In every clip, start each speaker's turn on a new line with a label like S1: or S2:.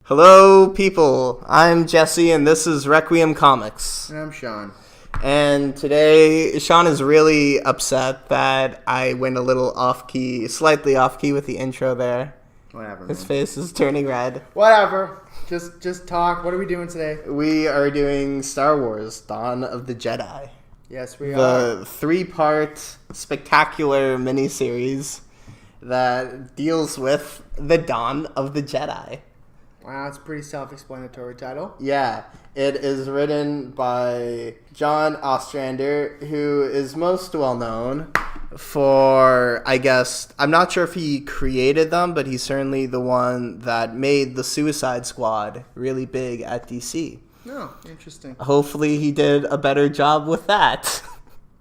S1: Hello, people. I'm Jesse, and this is Requiem Comics.
S2: And I'm Sean.
S1: And today, Sean is really upset that I went a little off-key, slightly off-key with the intro there.
S2: Whatever,
S1: His
S2: man.
S1: face is turning red.
S2: Whatever. Just talk. What are we doing today?
S1: We are doing Star Wars, Dawn of the Jedi.
S2: Yes, we are.
S1: The 3-part spectacular miniseries that deals with the Dawn of the Jedi.
S2: Wow, it's a pretty self-explanatory title.
S1: Yeah, it is written by John Ostrander, who is most well known for, I guess, I'm not sure if he created them, but he's certainly the one that made the Suicide Squad really big at DC.
S2: Oh, interesting.
S1: Hopefully he did a better job with that.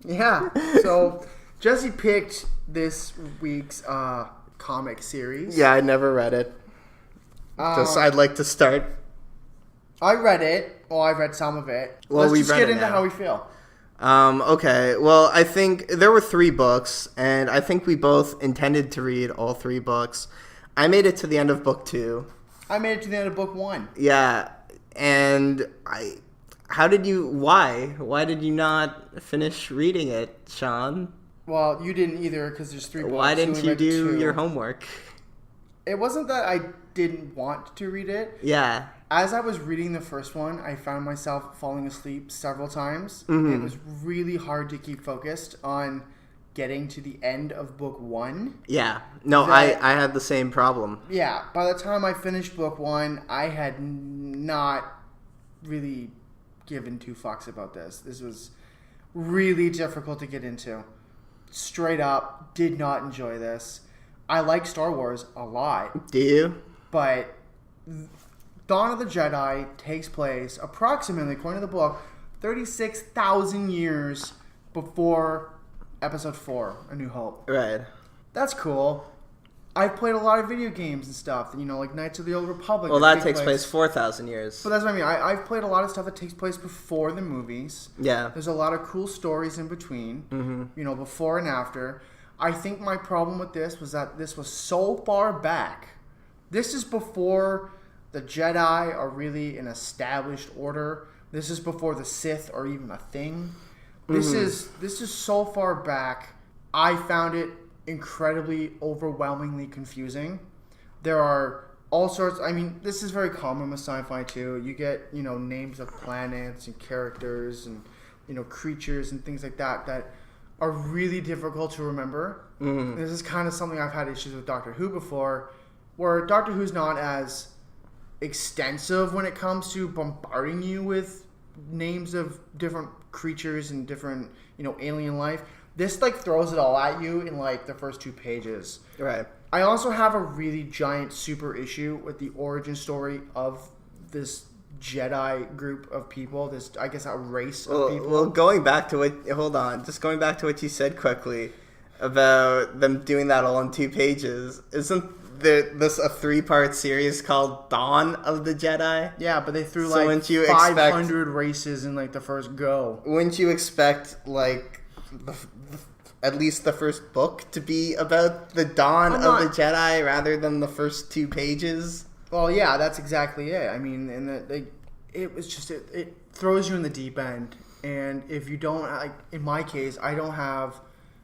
S2: Yeah, so Jesse picked this week's comic series.
S1: Yeah, I never read it. Just I'd like to start.
S2: I read it. Well, I read some of it.
S1: Well,
S2: Let's
S1: we
S2: just
S1: read
S2: get
S1: it
S2: into
S1: now.
S2: how we feel.
S1: Okay, well, I think there were 3 books, and I think we both intended to read all 3 books. I made it to the end of book 2.
S2: I made it to the end of book 1.
S1: Yeah, and why did you not finish reading it, Sean?
S2: Well, you didn't either because there's 3 books.
S1: Why didn't
S2: only
S1: you
S2: read
S1: do
S2: 2.
S1: your homework?
S2: It wasn't that I didn't want to read it.
S1: Yeah.
S2: As I was reading the first one, I found myself falling asleep several times.
S1: Mm-hmm.
S2: It was really hard to keep focused on getting to the end of book 1.
S1: Yeah. No, I had the same problem.
S2: Yeah, by the time I finished book 1, I had not really given 2 fucks about this. This was really difficult to get into. Straight up, did not enjoy this. I like Star Wars a lot.
S1: Do you?
S2: But Dawn of the Jedi takes place approximately, according to the book, 36,000 years before Episode 4, A New Hope.
S1: Right.
S2: That's cool. I've played a lot of video games and stuff, like Knights of the Old Republic.
S1: Well, that takes place 4,000 years.
S2: But that's what I mean. I've played a lot of stuff that takes place before the movies.
S1: Yeah.
S2: There's a lot of cool stories in between, before and after. I think my problem with this was that this was so far back. This is before the Jedi are really an established order. This is before the Sith are even a thing. This is so far back. I found it incredibly, overwhelmingly confusing. There are all sorts. I mean, this is very common with sci-fi too. You get names of planets and characters and creatures and things like that are really difficult to remember. Mm-hmm. This is kind of something I've had issues with Doctor Who before, where Doctor Who's not as extensive when it comes to bombarding you with names of different creatures and different, alien life. This, throws it all at you in, the first 2 pages.
S1: Right.
S2: I also have a really giant super issue with the origin story of this Jedi group of people, I guess a race of people.
S1: Well, going back to what you said quickly about them doing that all in 2 pages, isn't this a 3-part series called Dawn of the Jedi?
S2: Yeah, but they threw
S1: 500
S2: races in the first go.
S1: Wouldn't you expect at least the first book to be about the dawn of the Jedi rather than the first 2 pages?
S2: Well, yeah, that's exactly it. I mean, and it was just it throws you in the deep end, and if you don't, in my case, I don't have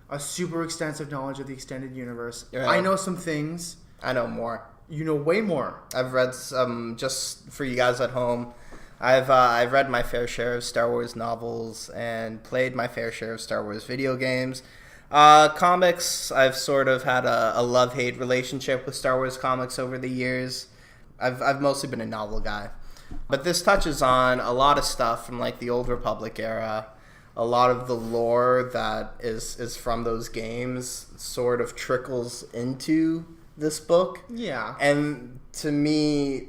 S2: a super extensive knowledge of the extended universe. Right. I know some things.
S1: I know more.
S2: You know way more.
S1: I've read some, just for you guys at home. I've read my fair share of Star Wars novels and played my fair share of Star Wars video games. Comics, I've sort of had a love-hate relationship with Star Wars comics over the years. I've mostly been a novel guy. But this touches on a lot of stuff from the Old Republic era. A lot of the lore that is from those games sort of trickles into this book.
S2: Yeah.
S1: And to me,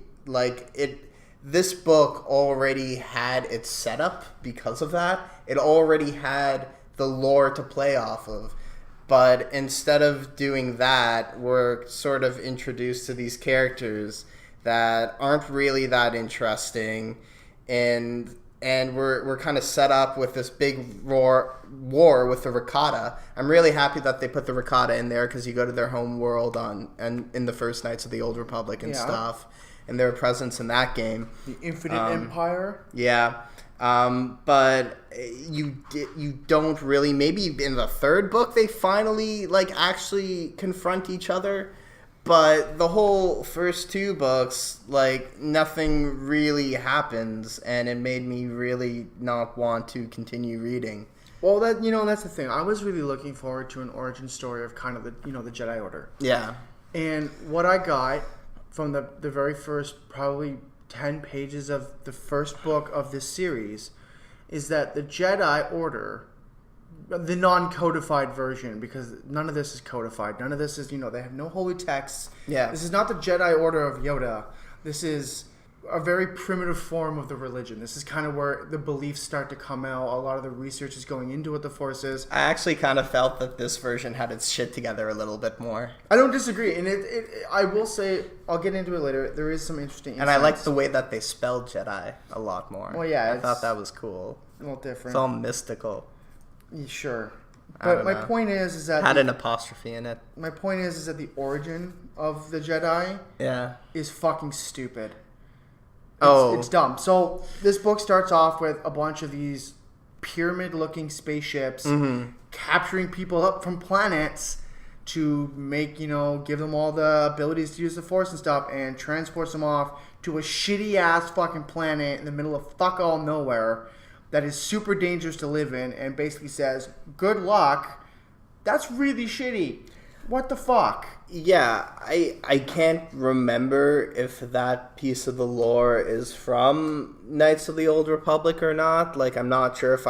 S1: this book already had its setup because of that. It already had the lore to play off of. But instead of doing that, we're sort of introduced to these characters that aren't really that interesting, and and we're kind of set up with this big war with the Ricotta. I'm really happy that they put the Ricotta in there because you go to their home world in the first Knights of the Old Republic and stuff, and their presence in that game.
S2: The Infinite Empire.
S1: Yeah. But you don't really, maybe in the third book they finally like actually confront each other, but the whole first two books, like, nothing really happens, and it made me really not want to continue reading.
S2: Well, that's the thing. I was really looking forward to an origin story of kind of the the Jedi Order.
S1: Yeah.
S2: And what I got from the very first probably 10 pages of the first book of this series is that the Jedi Order, the non-codified version, because none of this is codified, none of this is, they have no holy texts.
S1: Yeah.
S2: This is not the Jedi Order of Yoda. This is a very primitive form of the religion. This is kind of where the beliefs start to come out. A lot of the research is going into what the Force is.
S1: I actually kind of felt that this version had its shit together a little bit more.
S2: I don't disagree, and I will say, I'll get into it later, there is some interesting insights.
S1: And I like the way that they spelled Jedi a lot more.
S2: Well, yeah.
S1: I thought that was cool.
S2: A little different.
S1: It's all mystical.
S2: Yeah, sure. But my point is that...
S1: Had an apostrophe in it.
S2: My point is that the origin of the Jedi is fucking stupid. It's dumb. So this book starts off with a bunch of these pyramid-looking spaceships capturing people up from planets to make, give them all the abilities to use the Force and stuff, and transports them off to a shitty-ass fucking planet in the middle of fuck all nowhere that is super dangerous to live in, and basically says, good luck. That's really shitty. What the fuck?
S1: Yeah, I can't remember if that piece of the lore is from Knights of the Old Republic or not. Like, I'm not sure if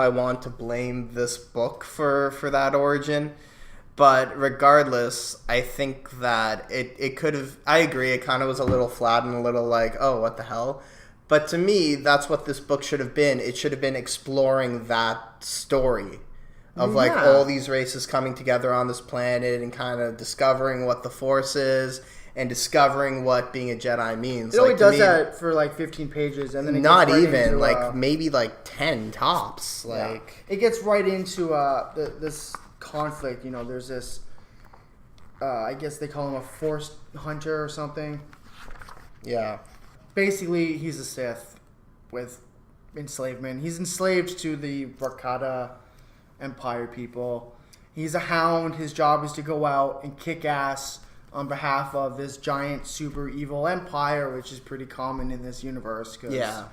S1: I want to blame this book for that origin. But regardless, I think that it could have... I agree, it kind of was a little flat and a little like, oh, what the hell? But to me, that's what this book should have been. It should have been exploring that story of like all these races coming together on this planet and kind of discovering what the Force is and discovering what being a Jedi means.
S2: It only does that for like 15 pages, and then it
S1: not
S2: gets right
S1: even
S2: into,
S1: like maybe like 10 tops. Like
S2: it gets right into this conflict. There's this. I guess they call him a Force hunter or something.
S1: Yeah.
S2: Basically, he's a Sith with enslavement. He's enslaved to the Ricotta Empire people. He's a hound. His job is to go out and kick ass on behalf of this giant super evil empire, which is pretty common in this universe. Cause if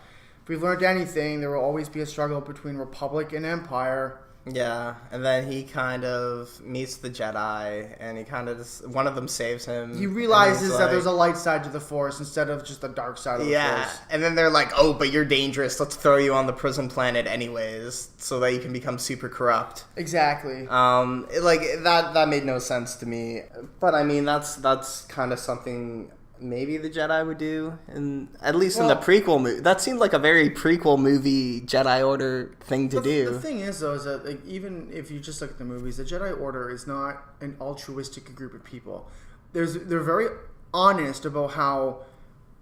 S2: we've learned anything, there will always be a struggle between Republic and Empire.
S1: Yeah, and then he kind of meets the Jedi, and he kind of one of them saves him.
S2: He realizes that there's a light side to the Force instead of just the dark side of the Force.
S1: Yeah, and then they're like, oh, but you're dangerous. Let's throw you on the prison planet anyways, so that you can become super corrupt.
S2: Exactly.
S1: That made no sense to me. But I mean, that's kind of something maybe the Jedi would do, in the prequel movie. That seemed like a very prequel movie Jedi Order thing to do.
S2: The thing is, though, is that like, even if you just look at the movies, the Jedi Order is not an altruistic group of people. They're very honest about how,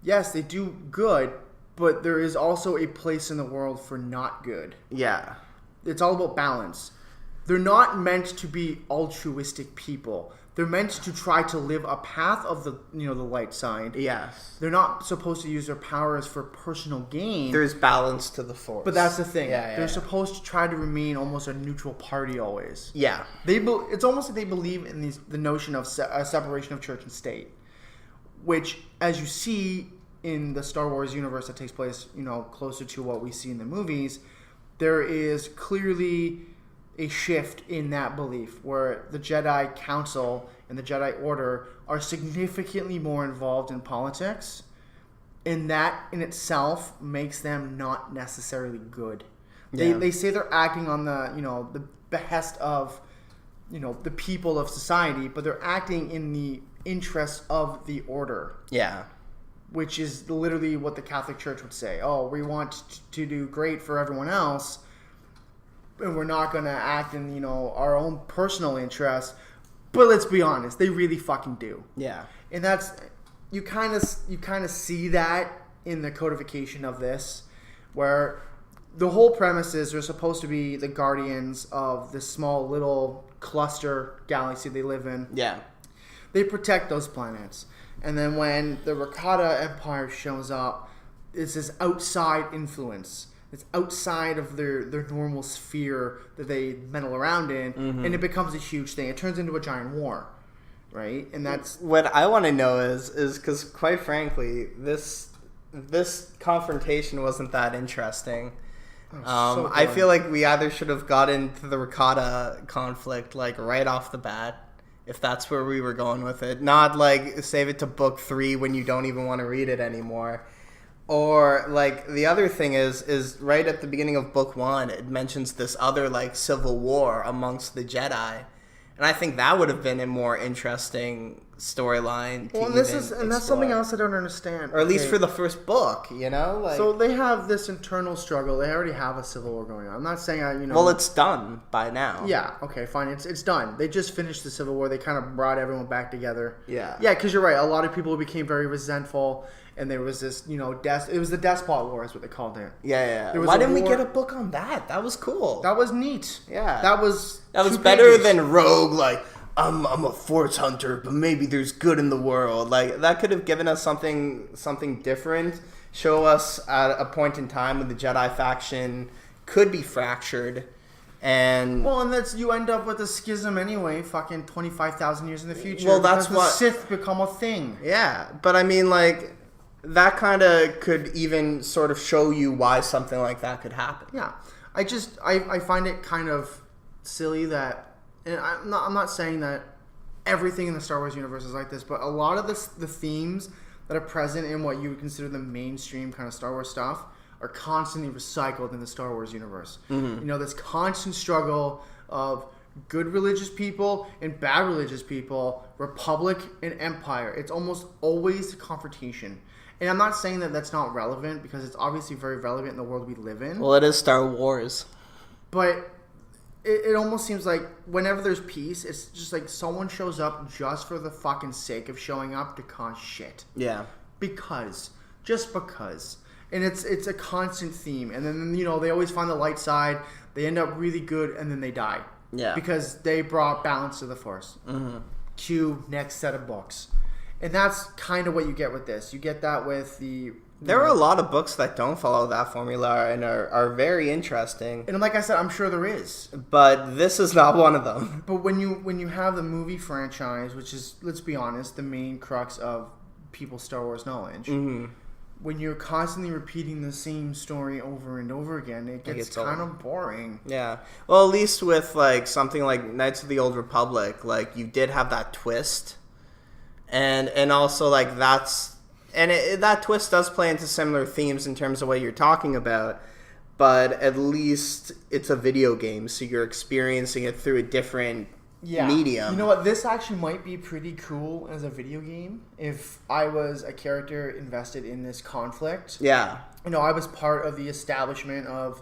S2: yes, they do good, but there is also a place in the world for not good.
S1: Yeah.
S2: It's all about balance. They're not meant to be altruistic people. They're meant to try to live a path of the the light side.
S1: Yes.
S2: They're not supposed to use their powers for personal gain.
S1: There's balance to the Force.
S2: But that's the thing. They're
S1: supposed
S2: supposed to try to remain almost a neutral party always.
S1: Yeah.
S2: It's almost like they believe in the notion of a separation of church and state, which, as you see in the Star Wars universe that takes place, closer to what we see in the movies, there is clearly a shift in that belief where the Jedi Council and the Jedi Order are significantly more involved in politics, and that in itself makes them not necessarily good. They say they're acting on the behest of the people of society, but they're acting in the interests of the Order.
S1: Yeah.
S2: Which is literally what the Catholic Church would say. Oh, we want to do great for everyone else, and we're not going to act in, our own personal interests. But let's be honest, they really fucking do.
S1: Yeah.
S2: And that's, you kind of see that in the codification of this, where the whole premise is they're supposed to be the guardians of this small little cluster galaxy they live in.
S1: Yeah.
S2: They protect those planets. And then when the Rakata Empire shows up, it's this outside influence. It's outside of their normal sphere that they meddle around in, and it becomes a huge thing. It turns into a giant war, right? And that's...
S1: What I want to know is because, quite frankly, this confrontation wasn't that interesting.
S2: So
S1: I feel like we either should have got into the Rakata conflict like right off the bat, if that's where we were going with it. Not like save it to book 3 when you don't even want to read it anymore. Or like the other thing is right at the beginning of book 1, it mentions this other like civil war amongst the Jedi. And I think that would have been a more interesting storyline.
S2: Well, and that's something else I don't understand.
S1: Or at least for the first book, you know? Like,
S2: so they have this internal struggle. They already have a civil war going on. I'm not saying
S1: Well, it's done by now.
S2: Yeah, okay, fine. It's done. They just finished the civil war. They kind of brought everyone back together.
S1: Yeah.
S2: Yeah, because you're right. A lot of people became very resentful, and there was this, it was the Despot War is what they called it.
S1: Yeah. Why didn't we get a book on that? That was cool.
S2: That was neat.
S1: Yeah.
S2: That was
S1: better than Rogue, like, I'm a force hunter, but maybe there's good in the world. Like, that could have given us something different. Show us at a point in time when the Jedi faction could be fractured. And
S2: that's you end up with a schism anyway, fucking 25,000 years in the future.
S1: Well, that's
S2: what the Sith become a thing.
S1: Yeah, but I mean, like, that kind of could even sort of show you why something like that could happen.
S2: Yeah, I find it kind of silly that, and I'm not saying that everything in the Star Wars universe is like this, but a lot of the themes that are present in what you would consider the mainstream kind of Star Wars stuff are constantly recycled in the Star Wars universe. This constant struggle of good religious people and bad religious people, Republic and Empire. It's almost always a confrontation. And I'm not saying that that's not relevant, because it's obviously very relevant in the world we live in.
S1: Well, it is Star Wars.
S2: But it almost seems like whenever there's peace, it's just like someone shows up just for the fucking sake of showing up to cause shit.
S1: Yeah.
S2: Just because. And it's a constant theme. And then, they always find the light side. They end up really good, and then they die.
S1: Yeah.
S2: Because they brought balance to the Force. Cue next set of books. And that's kind of what you get with this. You get that with the...
S1: There are a lot of books that don't follow that formula and are very interesting.
S2: And like I said, I'm sure there is.
S1: But this is not one of them.
S2: But when you have the movie franchise, which is, let's be honest, the main crux of people's Star Wars knowledge, when you're constantly repeating the same story over and over again, it gets kind of boring.
S1: Yeah. Well, at least with like something like Knights of the Old Republic, like you did have that twist. And also, like, that twist does play into similar themes in terms of what you're talking about, but at least it's a video game, so you're experiencing it through a different medium.
S2: You know what? This actually might be pretty cool as a video game if I was a character invested in this conflict.
S1: Yeah.
S2: I was part of the establishment of,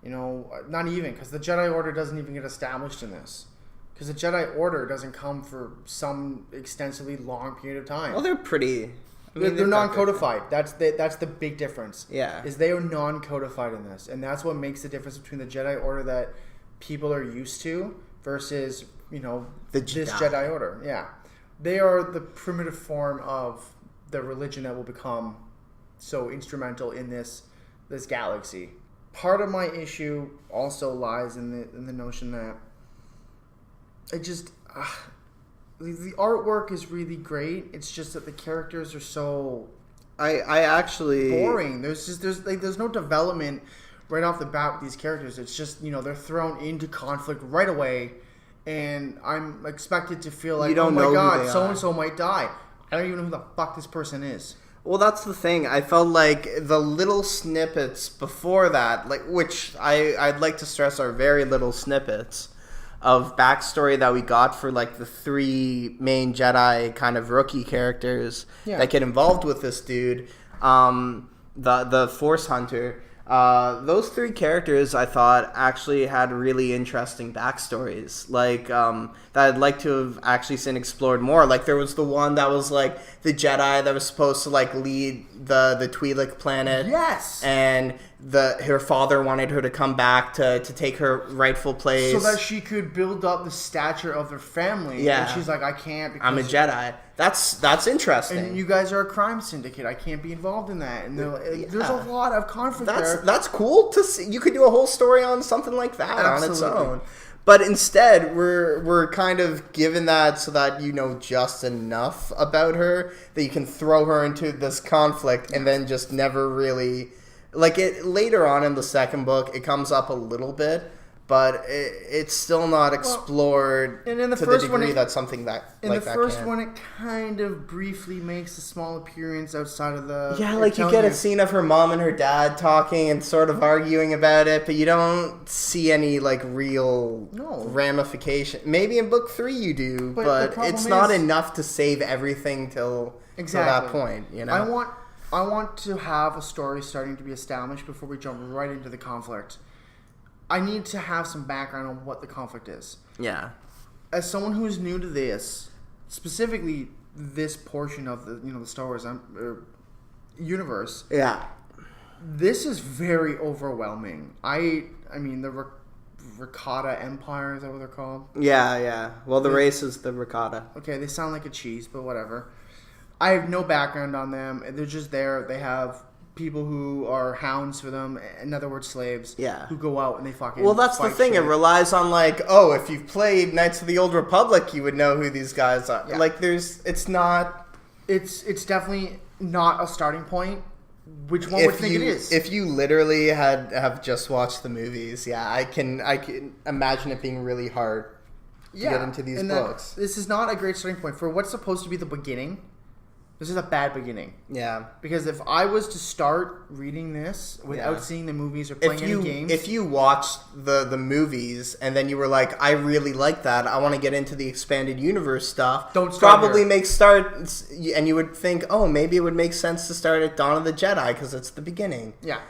S2: not even, because the Jedi Order doesn't even get established in this. Because the Jedi Order doesn't come for some extensively long period of time.
S1: Well, they're pretty...
S2: they're non-codified. That's the big difference.
S1: Yeah.
S2: Is they are non-codified in this. And that's what makes the difference between the Jedi Order that people are used to versus, this Jedi Order. Yeah. They are the primitive form of the religion that will become so instrumental in this galaxy. Part of my issue also lies in the notion that the artwork is really great. It's just that the characters are so
S1: I actually
S2: boring. There's no development right off the bat with these characters. It's just they're thrown into conflict right away, and I'm expected to feel like, oh my god, so and so might die. I don't even know who the fuck this person is.
S1: Well, that's the thing. I felt like the little snippets before that, like, which I'd like to stress are very little snippets of backstory that we got for like the 3 main Jedi kind of rookie characters that get involved with this dude, the Force Hunter. Those 3 characters I thought actually had really interesting backstories, like that I'd like to have actually seen explored more. Like there was the one that was like the Jedi that was supposed to like lead the Twi'lek planet.
S2: Yes.
S1: And her father wanted her to come back to take her rightful place.
S2: So that she could build up the stature of their family.
S1: Yeah.
S2: And she's like, I can't because
S1: I'm a Jedi. That's interesting.
S2: And you guys are a crime syndicate. I can't be involved in that. And there's a lot of conflict there.
S1: That's cool to see. You could do a whole story on something like that on its
S2: Absolutely.
S1: own. But instead, we're kind of given that so that you know just enough about her that you can throw her into this conflict and then just never really... Like, it later on in the second book, it comes up a little bit, but it's still not explored
S2: and in the
S1: to
S2: first
S1: the degree
S2: one,
S1: that's something that
S2: in
S1: like
S2: the
S1: that
S2: first
S1: can.
S2: one, it kind of briefly makes a small appearance outside of the...
S1: Yeah, like you get a scene of her mom and her dad talking and sort of arguing about it, but you don't see any like real ramification. Maybe in book 3 you do, but it's not enough to save everything till that point. You know,
S2: I want to have a story starting to be established before we jump right into the conflict. I need to have some background on what the conflict is.
S1: Yeah.
S2: As someone who is new to this, specifically this portion of the the Star Wars universe.
S1: Yeah.
S2: This is very overwhelming. I mean the Ricotta Empire, is that what they're called?
S1: Yeah. Well, the race is the Ricotta.
S2: Okay, they sound like a cheese, but whatever. I have no background on them. They're just there. They have people who are hounds for them, in other words, slaves.
S1: Yeah.
S2: Who go out and they fucking.
S1: Well, that's the thing. Shit. It relies on if you've played Knights of the Old Republic, you would know who these guys are. Yeah. It's not.
S2: It's definitely not a starting point. Which one would think it is?
S1: If you literally have just watched the movies, I can imagine it being really hard to get into these books.
S2: This is not a great starting point for what's supposed to be the beginning. This is a bad beginning.
S1: Yeah.
S2: Because if I was to start reading this without seeing the movies or playing any games...
S1: If you watched the movies and then you were like, I really like that, I want to get into the expanded universe stuff...
S2: Don't start
S1: and you would think, oh, maybe it would make sense to start at Dawn of the Jedi because it's the beginning.
S2: Yeah.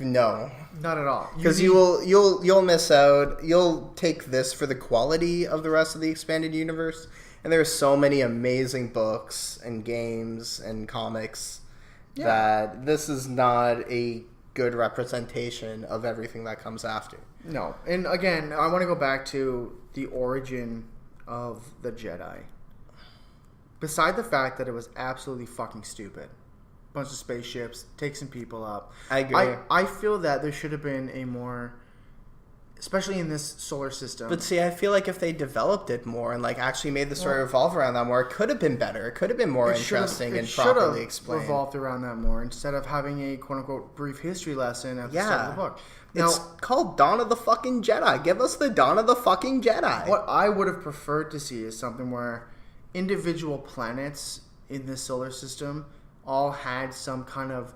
S1: No.
S2: Not at all.
S1: Because you'll miss out. You'll take this for the quality of the rest of the expanded universe... And there are so many amazing books and games and comics that this is not a good representation of everything that comes after.
S2: No. And again, I want to go back to the origin of the Jedi. Beside the fact that it was absolutely fucking stupid. Bunch of spaceships, take some people up.
S1: I agree.
S2: I feel that there should have been a more... Especially in this solar system.
S1: But see, I feel like if they developed it more and actually made the story revolve around that more, it could have been better. It could have been more interesting and properly explained.
S2: It should have revolved around that more instead of having a quote-unquote brief history lesson at the start of the book.
S1: Now, it's called Dawn of the fucking Jedi. Give us the Dawn of the fucking Jedi.
S2: What I would have preferred to see is something where individual planets in the solar system all had some kind of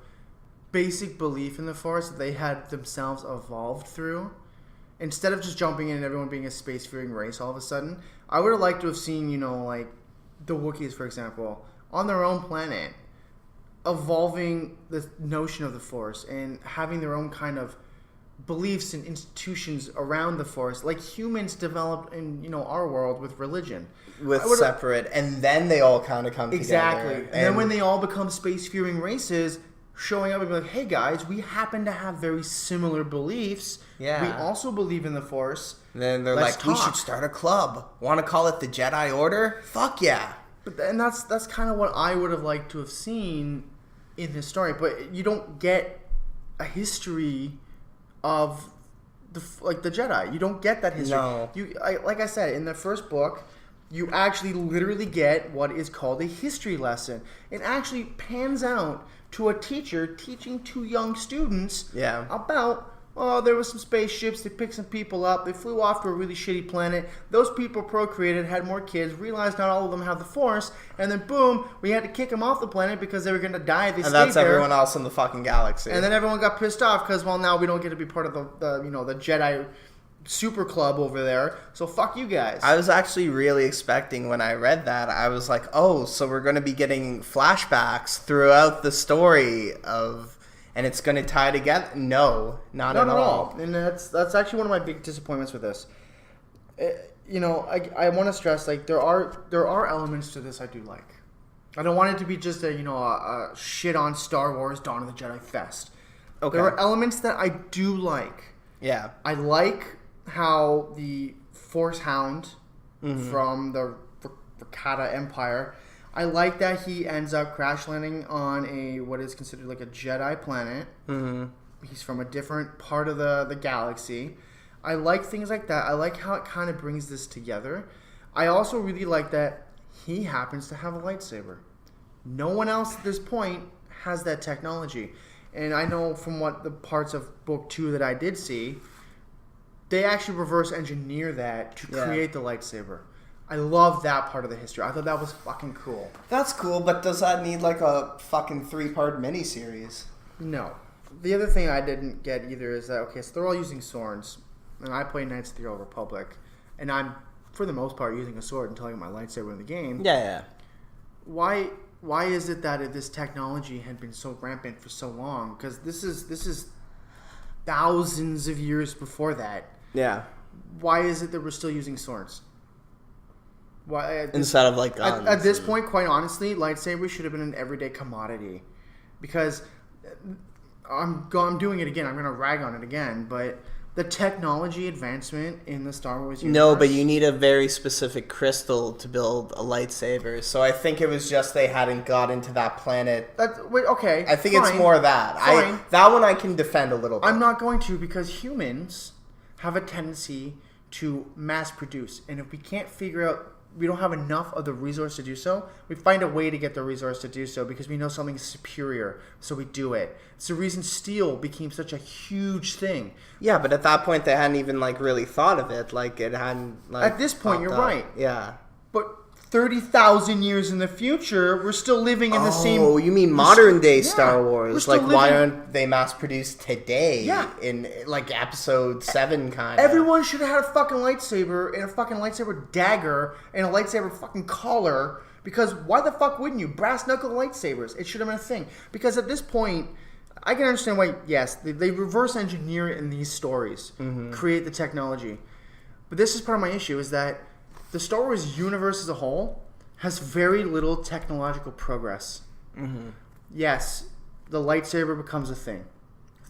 S2: basic belief in the Force that they had themselves evolved through. Instead of just jumping in and everyone being a space-faring race all of a sudden, I would have liked to have seen, the Wookiees, for example, on their own planet, evolving the notion of the Force and having their own kind of beliefs and institutions around the Force, like humans developed in, our world with religion.
S1: Separate, and then they all kind of come together.
S2: Exactly. And then when they all become space-faring races... showing up and be like, hey guys, we happen to have very similar beliefs.
S1: Yeah.
S2: We also believe in the Force.
S1: And then they're we should start a club. Want to call it the Jedi Order? Fuck yeah.
S2: And that's kind of what I would have liked to have seen in this story. But you don't get a history of the Jedi. You don't get that history.
S1: No.
S2: Like I said, in the first book, you actually literally get what is called a history lesson. It actually pans out to a teacher teaching 2 young students about, there was some spaceships, they picked some people up, they flew off to a really shitty planet, those people procreated, had more kids, realized not all of them have the Force, and then boom, we had to kick them off the planet because they were going to die if they stayed there.
S1: And that's everyone else in the fucking galaxy.
S2: And then everyone got pissed off because, now we don't get to be part of the Jedi Superclub over there, so fuck you guys.
S1: I was actually really expecting when I read that, I was like, oh, so we're going to be getting flashbacks throughout the story and it's going to tie together. No, not at all.
S2: And that's actually one of my big disappointments with this. I want to stress, there are elements to this I do like. I don't want it to be just a shit on Star Wars Dawn of the Jedi fest.
S1: Okay.
S2: There are elements that I do like.
S1: Yeah.
S2: I like how the Force Hound from the Rakata Empire, I like that he ends up crash landing on what is considered like a Jedi planet. Mm-hmm. He's from a different part of the galaxy. I like things like that. I like how it kind of brings this together. I also really like that he happens to have a lightsaber. No one else at this point has that technology. And I know from what the parts of Book 2 that I did see, they actually reverse engineer that to create the lightsaber. I love that part of the history. I thought that was fucking cool.
S1: That's cool, but does that need like a fucking 3-part miniseries?
S2: No. The other thing I didn't get either is that, okay, so they're all using swords, and I play Knights of the Old Republic, and I'm, for the most part, using a sword until I get my lightsaber in the game.
S1: Yeah.
S2: Why is it that this technology had been so rampant for so long? Because this is thousands of years before that.
S1: Yeah.
S2: Why is it that we're still using swords? Why
S1: instead of like guns?
S2: At this point, quite honestly, lightsabers should have been an everyday commodity. Because I'm doing it again. I'm going to rag on it again, but the technology advancement in the Star Wars universe...
S1: No, but you need a very specific crystal to build a lightsaber. So I think it was just they hadn't got into that planet.
S2: Okay,
S1: I think it's more that.
S2: Fine.
S1: That one I can defend a little bit.
S2: I'm not going to, because humans have a tendency to mass produce. And if we can't figure out... we don't have enough of the resource to do so, we find a way to get the resource to do so because we know something is superior, so we do it. It's the reason steel became such a huge thing.
S1: Yeah, but at that point they hadn't even like really thought of it. Like it hadn't. Like,
S2: at this point, you're right.
S1: Yeah,
S2: but 30,000 years in the future, we're still living in the same...
S1: Oh, you mean modern day Star Wars? Like,
S2: living...
S1: why aren't they mass produced today?
S2: Yeah.
S1: In like episode 7 kind of.
S2: Everyone should have had a fucking lightsaber and a fucking lightsaber dagger and a lightsaber fucking collar. Because why the fuck wouldn't you? Brass knuckle lightsabers. It should have been a thing. Because at this point, I can understand why, yes, they reverse engineer it in these stories, create the technology. But this is part of my issue, is that the Star Wars universe as a whole has very little technological progress. Mm-hmm. Yes, the lightsaber becomes a thing.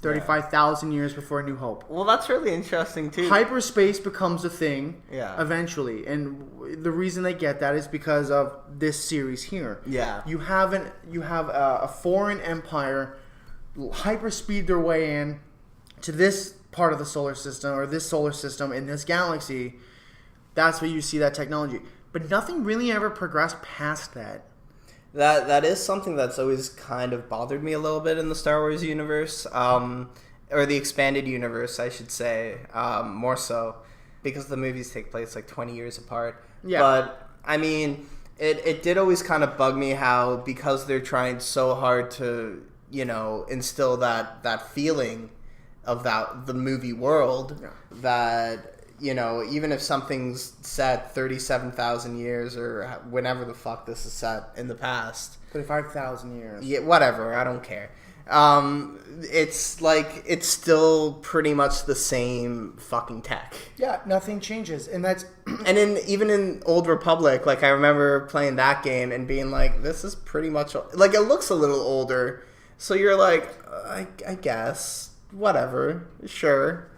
S2: 35,000 years before A New Hope.
S1: Well, that's really interesting, too.
S2: Hyperspace becomes a thing eventually. And the reason they get that is because of this series here.
S1: Yeah.
S2: You have a foreign empire hyperspeed their way in to this part of the solar system, or this solar system in this galaxy. That's where you see that technology. But nothing really ever progressed past that.
S1: That is something that's always kind of bothered me a little bit in the Star Wars universe, or the expanded universe, I should say, more so, because the movies take place like 20 years apart. Yeah. But, I mean, it did always kind of bug me how, because they're trying so hard to, instill that feeling of the movie world, that... even if something's set 37,000 years or whenever the fuck this is set in the past.
S2: 35,000 years.
S1: Yeah, whatever. I don't care. It's like, it's still pretty much the same fucking tech.
S2: Yeah, nothing changes. And that's...
S1: and even in Old Republic, like, I remember playing that game and being like, this is pretty much... like, it looks a little older. So you're like, I guess. Whatever. Sure.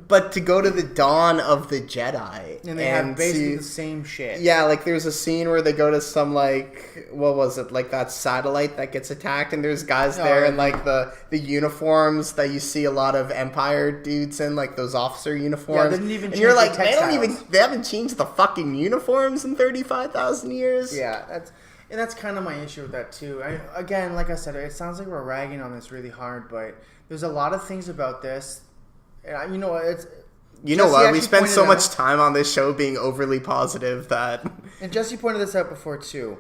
S1: But to go to the dawn of the Jedi
S2: and they have basically the same shit.
S1: Yeah, like there's a scene where they go to some like, what was it, like that satellite that gets attacked, and there's guys there in like the uniforms that you see a lot of Empire dudes in, like those officer uniforms.
S2: Yeah, they didn't even.
S1: And you're like, they haven't changed the fucking uniforms in 35,000 years.
S2: Yeah, that's kind of my issue with that too. Again, like I said, it sounds like we're ragging on this really hard, but there's a lot of things about this. You know what?
S1: We spend so much time on this show being overly positive that...
S2: And Jesse pointed this out before, too.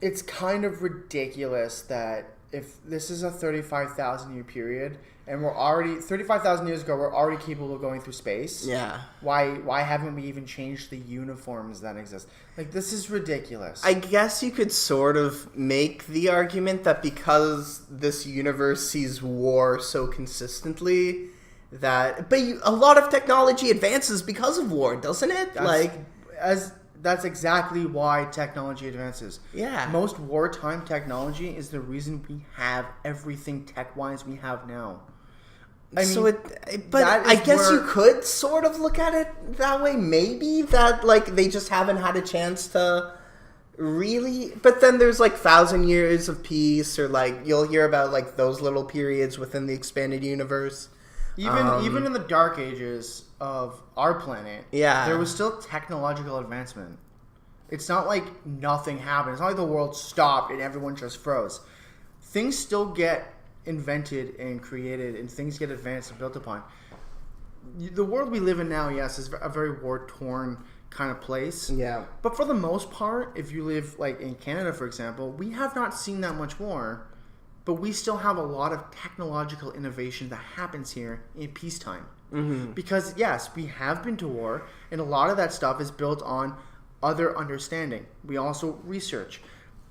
S2: It's kind of ridiculous that if this is a 35,000 year period, and we're already... 35,000 years ago, we're already capable of going through space.
S1: Yeah.
S2: Why haven't we even changed the uniforms that exist? Like, this is ridiculous.
S1: I guess you could sort of make the argument that because this universe sees war so consistently... a lot of technology advances because of war, doesn't it?
S2: That's exactly why technology advances.
S1: Yeah.
S2: Most wartime technology is the reason we have everything tech-wise we have now. I mean,
S1: but I guess you could sort of look at it that way. Maybe that like they just haven't had a chance to really. But then there's like 1,000 years of peace, or like you'll hear about like those little periods within the expanded universe.
S2: Even in the dark ages of our planet, there was still technological advancement. It's not like nothing happened. It's not like the world stopped and everyone just froze. Things still get invented and created, and things get advanced and built upon. The world we live in now, yes, is a very war-torn kind of place.
S1: Yeah.
S2: But for the most part, if you live like in Canada, for example, we have not seen that much war, but we still have a lot of technological innovation that happens here in peacetime. Mm-hmm. Because yes, we have been to war, and a lot of that stuff is built on other understanding. We also research.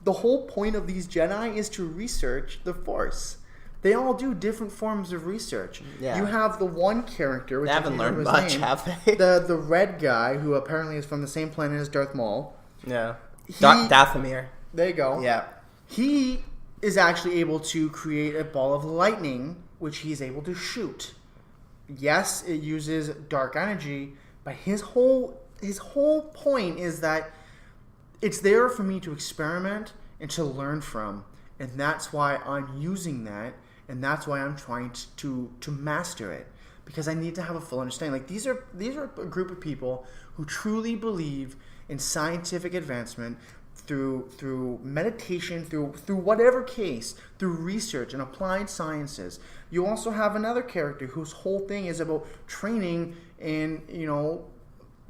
S2: The whole point of these Jedi is to research the Force. They all do different forms of research. Yeah. You have the one character, which
S1: they haven't learned much, have they?
S2: The red guy, who apparently is from the same planet as Darth Maul.
S1: Yeah. Dathomir.
S2: There you go.
S1: Yeah.
S2: He is actually able to create a ball of lightning, which he's able to shoot. Yes, it uses dark energy, but his whole point is that it's there for me to experiment and to learn from, and that's why I'm using that. And that's why I'm trying to master it, because I need to have a full understanding. Like these are a group of people who truly believe in scientific advancement through meditation, through whatever case, through research and applied sciences. You also have another character whose whole thing is about training and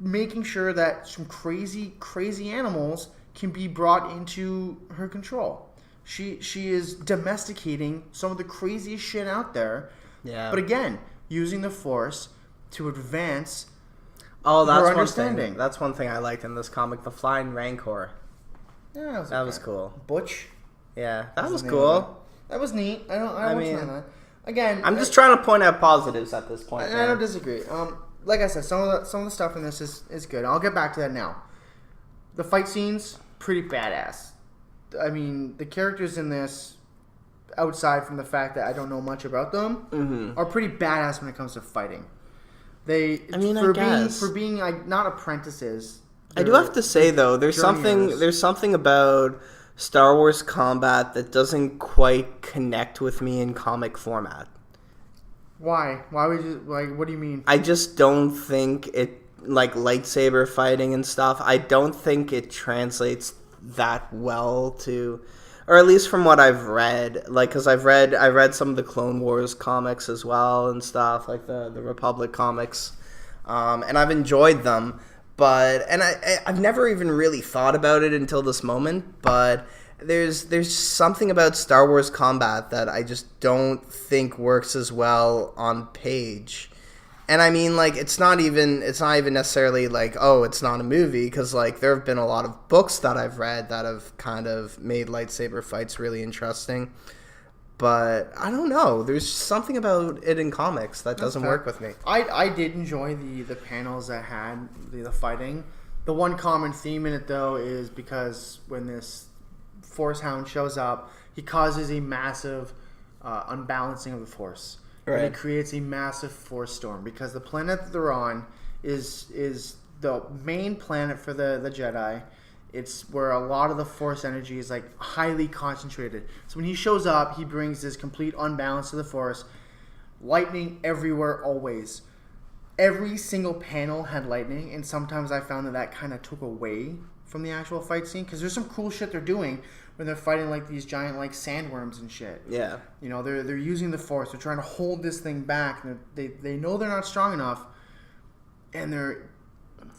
S2: making sure that some crazy animals can be brought into her control. She is domesticating some of the craziest shit out there. Yeah. But again, using the Force to advance her understanding.
S1: That's one thing I liked in this comic, the Flying Rancor.
S2: Yeah,
S1: that was cool.
S2: Butch.
S1: Yeah, that was cool.
S2: That was neat. I mean, that. Again,
S1: I'm just trying to point out positives at this point.
S2: I don't disagree. Like I said, some of the stuff in this is good. I'll get back to that now. The fight scenes, pretty badass. I mean, the characters in this, outside from the fact that I don't know much about them, are pretty badass when it comes to fighting. For being like not apprentices.
S1: I do have to say though, there's something about Star Wars combat that doesn't quite connect with me in comic format.
S2: Why? Why would you like? What do you mean?
S1: I just don't think it, like lightsaber fighting and stuff. I don't think it translates that well to, or at least from what I've read, like, because I read some of the Clone Wars comics as well and stuff, like the Republic comics, and I've enjoyed them, but I've never even really thought about it until this moment, but there's something about Star Wars combat that I just don't think works as well on page. And I mean, like, it's not even necessarily like, oh, it's not a movie, because like there have been a lot of books that I've read that have kind of made lightsaber fights really interesting. But I don't know. There's something about it in comics that doesn't work with me.
S2: I did enjoy the panels that had the fighting. The one common theme in it though is because when this Force Hound shows up, he causes a massive unbalancing of the Force. Right. And it creates a massive Force storm because the planet that they're on is the main planet for the Jedi. It's where a lot of the Force energy is like highly concentrated. So when he shows up, he brings this complete unbalance to the Force. Lightning everywhere, always. Every single panel had lightning, and sometimes I found that kind of took away from the actual fight scene because there's some cool shit they're doing when they're fighting like these giant like sandworms and shit. Yeah. They're using the Force. They're trying to hold this thing back. And they know they're not strong enough, and they're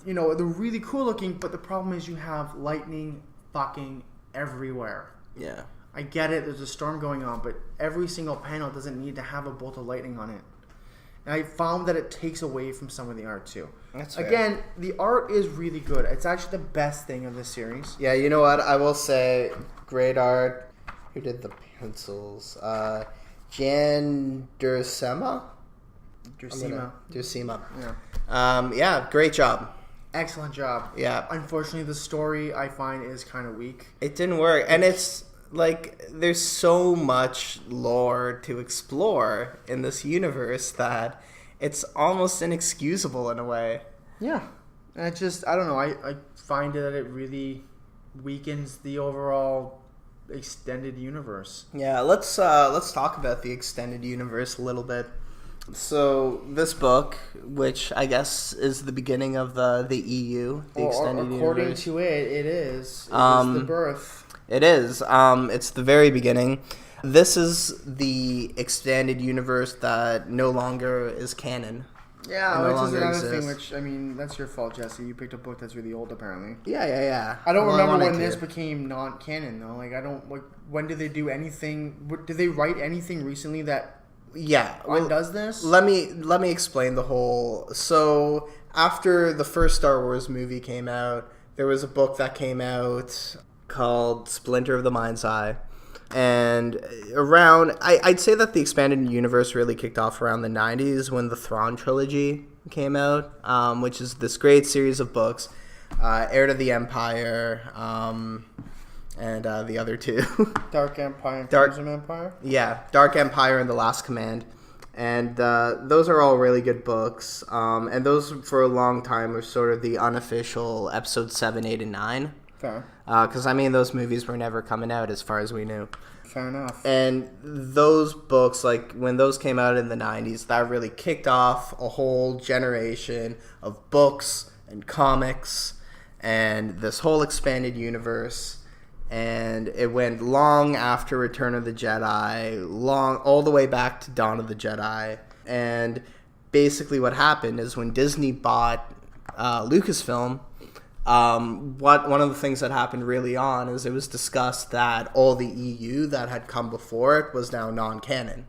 S2: really cool looking. But the problem is you have lightning fucking everywhere. Yeah. I get it. There's a storm going on, but every single panel doesn't need to have a bolt of lightning on it. And I found that it takes away from some of the art too. That's fair. Again, the art is really good. It's actually the best thing of this series.
S1: Yeah, you know what? I will say, great art. Who did the pencils? Jan Dursema?
S2: Dursema.
S1: Yeah. Yeah, great job.
S2: Excellent job.
S1: Yeah.
S2: Unfortunately, the story I find is kind of weak.
S1: It didn't work. And it's like there's so much lore to explore in this universe that it's almost inexcusable in a way.
S2: Yeah. And it just, I don't know, I find that it really weakens the overall extended universe.
S1: Yeah, let's talk about the extended universe a little bit. So this book, which I guess is the beginning of the EU, the extended universe.
S2: According to it is. It is the birth.
S1: It is. It's the very beginning. This is the expanded universe that no longer is canon.
S2: Yeah, which is another thing, which, I mean, that's your fault, Jesse. You picked a book that's really old, apparently.
S1: Yeah.
S2: I don't remember when this became non-canon, though. Like, I don't, like, when did they do anything? Did they write anything recently that does this?
S1: Let me explain the whole. So, after the first Star Wars movie came out, there was a book that came out called Splinter of the Mind's Eye. And I'd say that the expanded universe really kicked off around the 90s when the Thrawn trilogy came out, which is this great series of books, Heir to the Empire, and the other two.
S2: Dark Empire and Crimson Empire?
S1: Yeah, Dark Empire and The Last Command. And those are all really good books. And those, for a long time, were sort of the unofficial episode 7, 8, and 9.
S2: Fair.
S1: Because, I mean, those movies were never coming out as far as we knew.
S2: Fair enough.
S1: And those books, like, when those came out in the 90s, that really kicked off a whole generation of books and comics and this whole expanded universe. And it went long after Return of the Jedi, all the way back to Dawn of the Jedi. And basically what happened is when Disney bought Lucasfilm, one of the things that happened really on is it was discussed that all the EU that had come before it was now non-canon.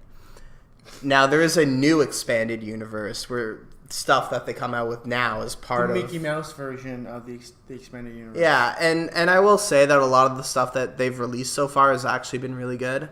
S1: Now there is a new expanded universe where stuff that they come out with now is part of
S2: the Mickey Mouse version of the expanded universe.
S1: Yeah, and I will say that a lot of the stuff that they've released so far has actually been really good.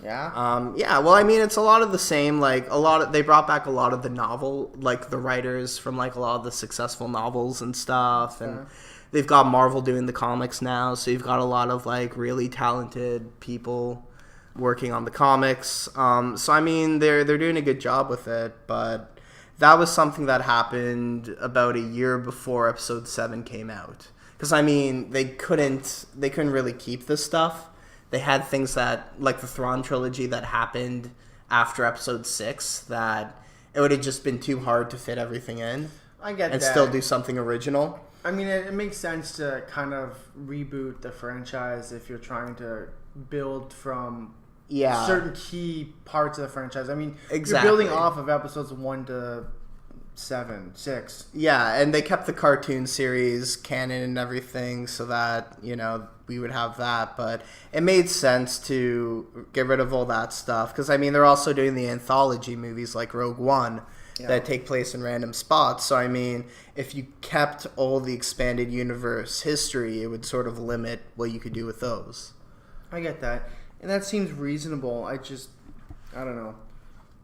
S2: Yeah.
S1: Yeah. Well, I mean, it's a lot of the same. Like they brought back a lot of the novel, like the writers from like a lot of the successful novels and stuff, and they've got Marvel doing the comics now. So you've got a lot of like really talented people working on the comics. So I mean, they're doing a good job with it, but that was something that happened about a year before Episode 7 came out. Because I mean, they couldn't really keep this stuff. They had things that, like the Thrawn trilogy, that happened after Episode 6, that it would have just been too hard to fit everything in.
S2: I get
S1: and
S2: that.
S1: Still do something original.
S2: I mean, it makes sense to kind of reboot the franchise if you're trying to build from certain key parts of the franchise. I mean,
S1: exactly.
S2: You're building off of episodes 1 to 7, 6.
S1: Yeah, and they kept the cartoon series canon and everything so that, you know, we would have that. But it made sense to get rid of all that stuff. Because, I mean, they're also doing the anthology movies like Rogue One that take place in random spots. So, I mean, if you kept all the expanded universe history, it would sort of limit what you could do with those.
S2: I get that. And that seems reasonable. I don't know.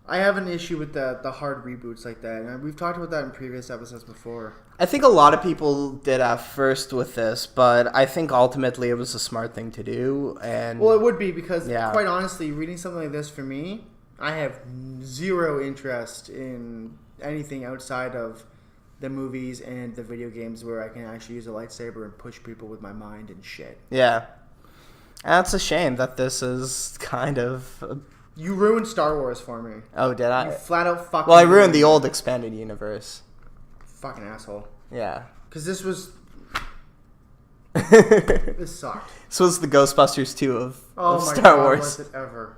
S2: I have an issue with the hard reboots like that. And we've talked about that in previous episodes before.
S1: I think a lot of people did at first with this, but I think ultimately it was a smart thing to do. And
S2: well, it would be because, quite honestly, reading something like this for me, I have zero interest in anything outside of the movies and the video games where I can actually use a lightsaber and push people with my mind and shit.
S1: Yeah. And that's a shame that this is kind of...
S2: You ruined Star Wars for me.
S1: Oh, did I?
S2: You flat out fucking...
S1: Well, I ruined the old expanded universe.
S2: Fucking asshole.
S1: Yeah.
S2: Because this was... This sucked.
S1: This was the Ghostbusters 2 of Star
S2: God,
S1: Wars.
S2: Was it ever.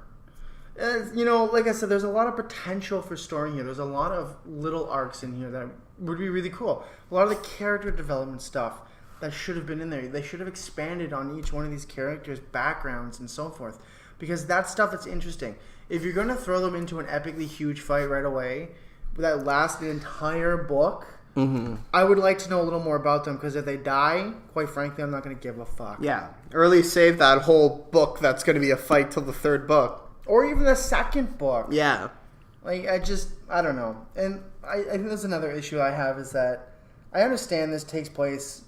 S2: You know, like I said, there's a lot of potential for story here. There's a lot of little arcs in here that would be really cool. A lot of the character development stuff that should have been in there. They should have expanded on each one of these characters' backgrounds and so forth. Because that's stuff that's interesting. If you're going to throw them into an epically huge fight right away that lasts the entire book, I would like to know a little more about them. Because if they die, quite frankly, I'm not going to give a fuck.
S1: Yeah. Or at least save that whole book that's going to be a fight till the third book.
S2: Or even the second book.
S1: Yeah.
S2: Like, I don't know. And I think there's another issue I have is that I understand this takes place,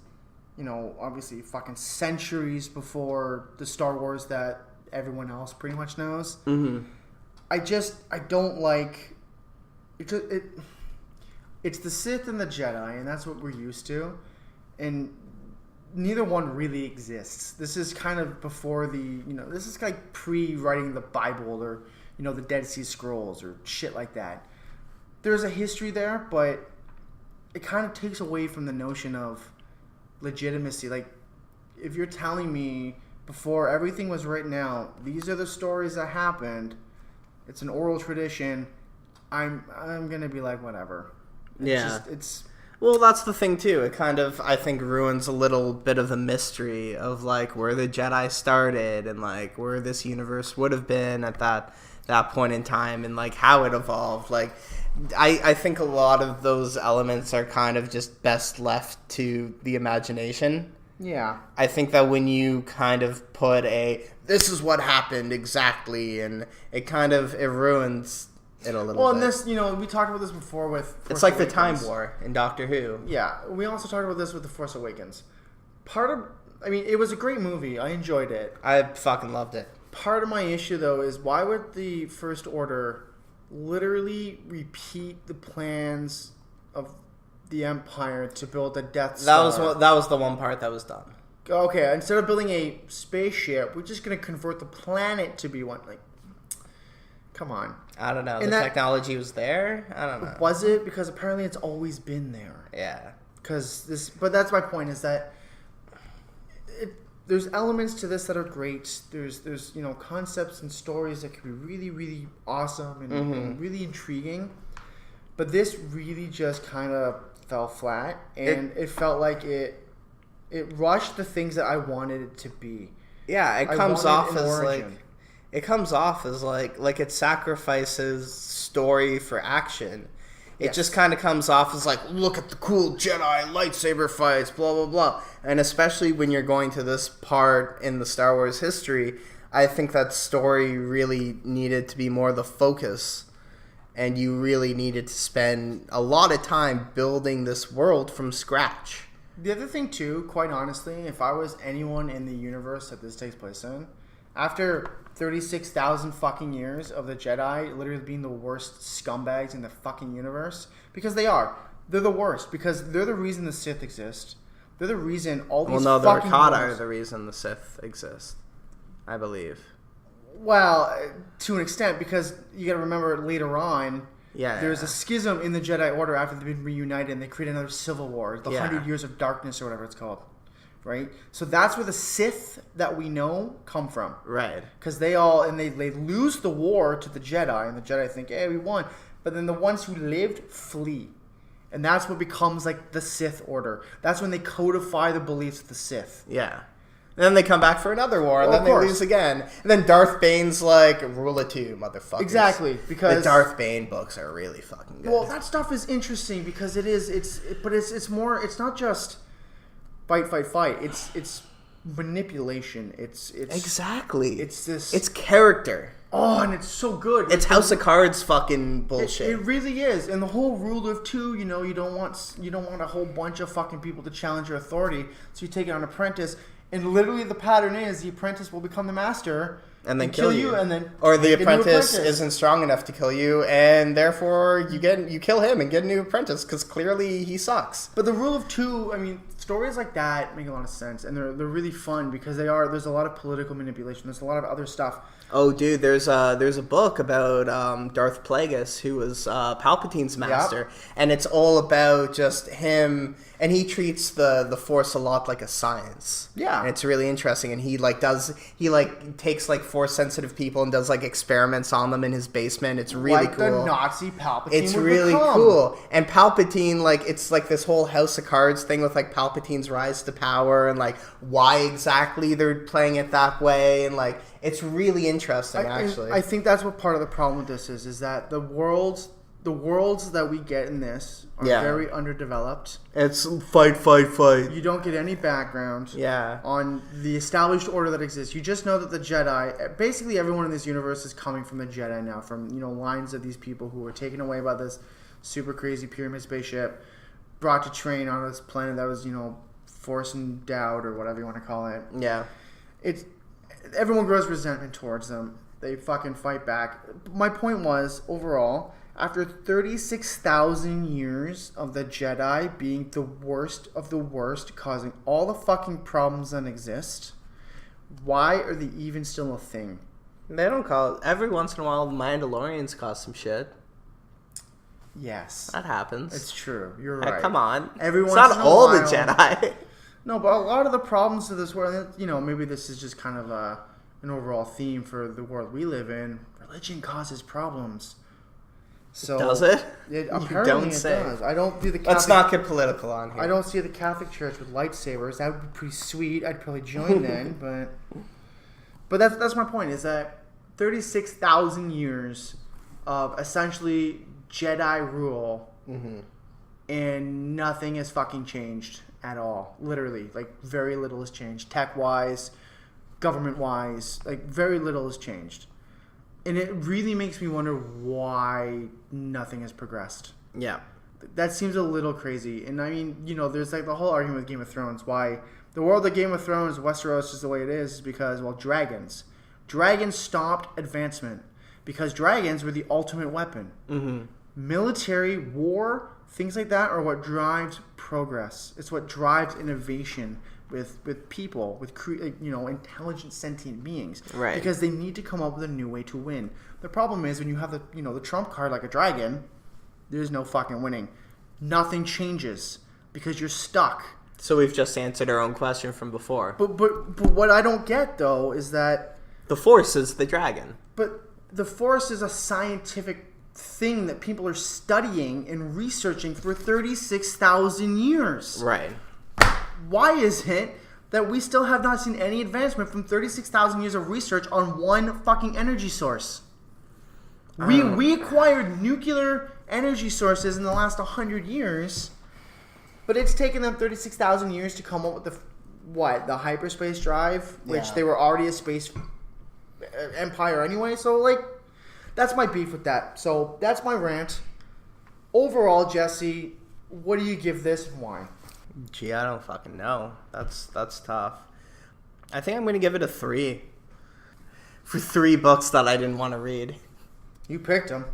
S2: obviously fucking centuries before the Star Wars that everyone else pretty much knows.
S1: Mm-hmm.
S2: I don't like it's the Sith and the Jedi, and that's what we're used to, and neither one really exists. This is kind of before this is like pre-writing the Bible or the Dead Sea Scrolls or shit like that. There's a history there, but it kind of takes away from the notion of legitimacy. Like, if you're telling me before everything was written out, these are the stories that happened, it's an oral tradition, I'm gonna be like, whatever.
S1: Well, that's the thing too. It kind of, I think, ruins a little bit of the mystery of like where the Jedi started and like where this universe would have been at that point in time and like how it evolved. Like, I think a lot of those elements are kind of just best left to the imagination.
S2: Yeah.
S1: I think that when you kind of put this is what happened exactly, and it ruins it a little bit.
S2: Well, and this, we talked about this before with Force
S1: It's like
S2: Awakens.
S1: the Time War in Doctor Who.
S2: Yeah. We also talked about this with The Force Awakens. It was a great movie. I enjoyed it.
S1: I fucking loved it.
S2: Part of my issue, though, is why would the First Order literally repeat the plans of the Empire to build a Death Star?
S1: That was the one part that was done.
S2: Okay, instead of building a spaceship, we're just going to convert the planet to be one. Like, come on.
S1: I don't know. Technology was there? I don't know.
S2: Was it? Because apparently it's always been there.
S1: Yeah.
S2: But that's my point, is that there's elements to this that are great. There's concepts and stories that could be really, really awesome and really intriguing. But this really just kind of fell flat, and it felt like it rushed the things that I wanted it to be.
S1: Yeah, it comes off as like it sacrifices story for action. It just kind of comes off as like, look at the cool Jedi lightsaber fights, blah, blah, blah. And especially when you're going to this part in the Star Wars history, I think that story really needed to be more the focus. And you really needed to spend a lot of time building this world from scratch.
S2: The other thing, too, quite honestly, if I was anyone in the universe that this takes place in, after 36,000 fucking years of the Jedi literally being the worst scumbags in the fucking universe, because they are. They're the worst, because they're the reason the Sith exist. They're the reason all these
S1: the
S2: fucking
S1: Rakata are the reason the Sith exist, I believe.
S2: Well, to an extent, because you got to remember later on, there's a schism in the Jedi Order after they've been reunited, and they create another civil war, the 100 Years of Darkness or whatever it's called. Right? So that's where the Sith that we know come from.
S1: Right.
S2: Because they lose the war to the Jedi, and the Jedi think, hey, we won. But then the ones who lived flee. And that's what becomes like the Sith Order. That's when they codify the beliefs of the Sith.
S1: Yeah. And then they come back for another war, and then they lose again. And then Darth Bane's like, rule of two, motherfuckers.
S2: Exactly, because
S1: the Darth Bane books are really fucking good.
S2: Well, that stuff is interesting because it's more. It's not just fight. It's manipulation. It's
S1: exactly.
S2: It's this.
S1: It's character.
S2: Oh, and it's so good.
S1: It's House of Cards fucking bullshit.
S2: It really is. And the whole rule of two, you don't want a whole bunch of fucking people to challenge your authority. So you take it on an apprentice. And literally the pattern is the apprentice will become the master
S1: and then kill you,
S2: and then
S1: or the apprentice isn't strong enough to kill you, and therefore you kill him and get a new apprentice because clearly he sucks.
S2: But the rule of two, stories like that make a lot of sense, and they're really fun because there's a lot of political manipulation. There's a lot of other stuff.
S1: Oh, dude, there's a book about Darth Plagueis, who was Palpatine's master, and it's all about just him. And he treats the Force a lot like a science.
S2: Yeah.
S1: And it's really interesting. And he takes Force sensitive people and does experiments on them in his basement. It's really cool.
S2: Like the Nazi Palpatine.
S1: It's really cool. And Palpatine, it's this whole House of Cards thing with Palpatine's rise to power and why exactly they're playing it that way, and it's really interesting actually.
S2: I think that's what part of the problem with this is that the worlds that we get in this are very underdeveloped.
S1: It's fight.
S2: You don't get any background on the established order that exists. You just know that the Jedi, basically everyone in this universe is coming from the Jedi now, from lines of these people who were taken away by this super crazy pyramid spaceship. brought to train on this planet that was, force endowed or whatever you want to call it.
S1: Yeah.
S2: Everyone grows resentment towards them. They fucking fight back. My point was, overall, after 36,000 years of the Jedi being the worst of the worst, causing all the fucking problems that exist, why are they even still a thing?
S1: They don't call it. Every once in a while, the Mandalorians cause some shit.
S2: Yes.
S1: That happens.
S2: It's true. You're right.
S1: Come on.
S2: It's
S1: not all the Jedi.
S2: No, but a lot of the problems of this world, maybe this is just kind of an overall theme for the world we live in. Religion causes problems. So
S1: does it?
S2: Apparently it does. I don't do the Catholic...
S1: Let's not get political on here.
S2: I don't see the Catholic Church with lightsabers. That would be pretty sweet. I'd probably join then, but that's my point, is that 36,000 years of essentially Jedi rule, and nothing has fucking changed at all. Literally, like, very little has changed. Tech-wise, government-wise, like, very little has changed. And it really makes me wonder why nothing has progressed.
S1: Yeah.
S2: That seems a little crazy. And I mean, there's like the whole argument with Game of Thrones. Why the world of Game of Thrones, Westeros is the way it is because, well, dragons. Dragons stopped advancement because dragons were the ultimate weapon. Mm-hmm. Military, war, things like that are what drives progress. It's what drives innovation with people, with intelligent sentient beings,
S1: right?
S2: Because they need to come up with a new way to win. The problem is when you have the trump card like a dragon, there's no fucking winning. Nothing changes because you're stuck.
S1: So we've just answered our own question from before.
S2: But what I don't get though is that
S1: the Force is the dragon.
S2: But the Force is a scientific thing that people are studying and researching for 36,000 years.
S1: Right.
S2: Why is it that we still have not seen any advancement from 36,000 years of research on one fucking energy source? We acquired nuclear energy sources in the last 100 years, but it's taken them 36,000 years to come up with the hyperspace drive, which they were already a space empire anyway. So, like, that's my beef with that. So that's my rant. Overall, Jesse, what do you give this and why?
S1: Gee, I don't fucking know. That's tough. I think I'm going to give it a 3. For 3 books that I didn't want to read.
S2: You picked them.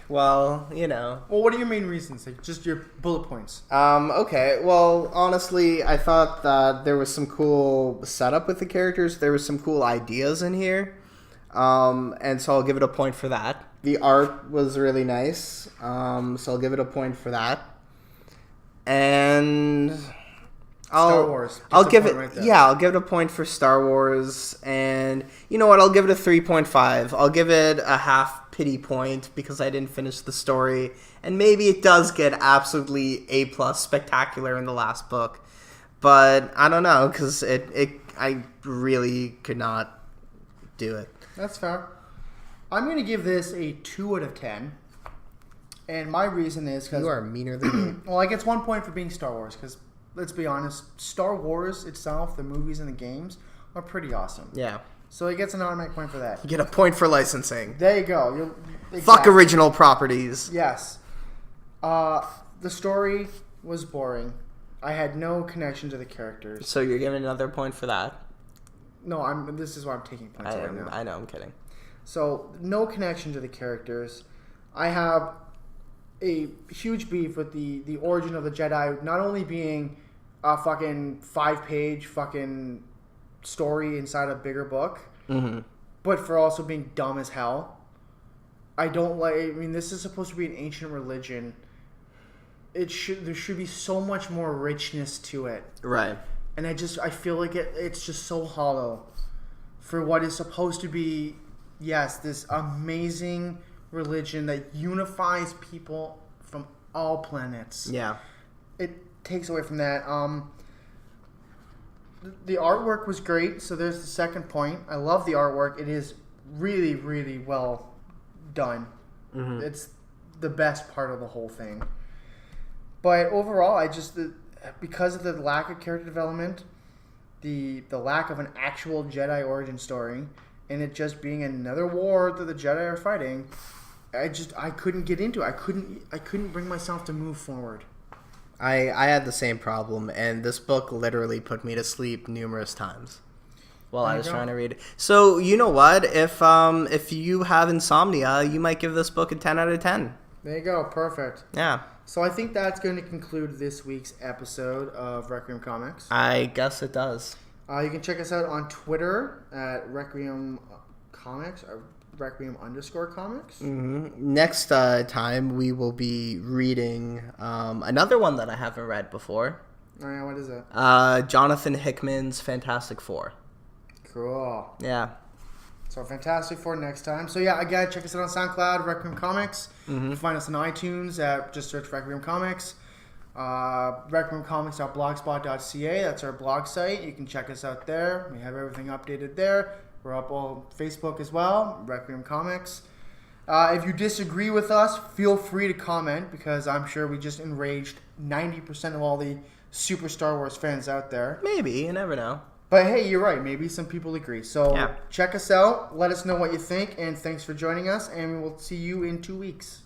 S1: Well,
S2: Well, what are your main reasons? Like, just your bullet points.
S1: Okay. Well, honestly, I thought that there was some cool setup with the characters. There was some cool ideas in here. And so I'll give it a point for that. The art was really nice. So I'll give it a point for that. And
S2: Star Wars.
S1: I'll give it I'll give it a point for Star Wars, and you know what, I'll give it a 3.5. I'll give it a half pity point because I didn't finish the story, and maybe it does get absolutely A+ spectacular in the last book, but I don't know because I really could not do it.
S2: That's fair. I'm going to give this a 2 out of 10. And my reason is because...
S1: You are meaner than me.
S2: Well, I get 1 point for being Star Wars, because, let's be honest, Star Wars itself, the movies and the games, are pretty awesome.
S1: Yeah.
S2: So it gets an automatic point for that.
S1: You get a point for licensing.
S2: There you go. Exactly.
S1: Fuck original properties.
S2: Yes. The story was boring. I had no connection to the characters.
S1: So you're giving another point for that?
S2: No, this is why I'm taking points right now.
S1: I know, I'm kidding.
S2: So, no connection to the characters. I have a huge beef with the origin of the Jedi not only being a fucking 5-page fucking story inside a bigger book, but for also being dumb as hell. This is supposed to be an ancient religion. There should be so much more richness to it.
S1: Right.
S2: And I feel like it's just so hollow for what is supposed to be, yes, this amazing religion that unifies people from all planets.
S1: Yeah.
S2: It takes away from that. The artwork was great, so there's the second point. I love the artwork. It is really, really well done. Mm-hmm. It's the best part of the whole thing. But overall, because of the lack of character development, the lack of an actual Jedi origin story, and it just being another war that the Jedi are fighting, I couldn't get into it. I couldn't bring myself to move forward.
S1: I had the same problem, and this book literally put me to sleep numerous times while I was trying to read it. So, you know what? If you have insomnia, you might give this book a 10 out of 10.
S2: There you go. Perfect.
S1: Yeah.
S2: So I think that's going to conclude this week's episode of Requiem Comics.
S1: I guess it does.
S2: You can check us out on Twitter at Requiem Comics, or Requiem_Comics.
S1: Mm-hmm. Next time, we will be reading another one that I haven't read before.
S2: Oh, yeah, what is it?
S1: Jonathan Hickman's Fantastic Four.
S2: Cool.
S1: Yeah.
S2: So Fantastic Four next time. So yeah, again, check us out on SoundCloud, Requiem Comics. You can find us on iTunes at just search Requiem Comics. RequiemComics.blogspot.ca. That's our blog site. You can check us out there. We have everything updated there. We're up on Facebook as well, Requiem Comics. If you disagree with us, feel free to comment, because I'm sure we just enraged 90% of all the super Star Wars fans out there.
S1: Maybe. You never know.
S2: But hey, you're right. Maybe some people agree. So check us out. Let us know what you think. And thanks for joining us. And we will see you in 2 weeks.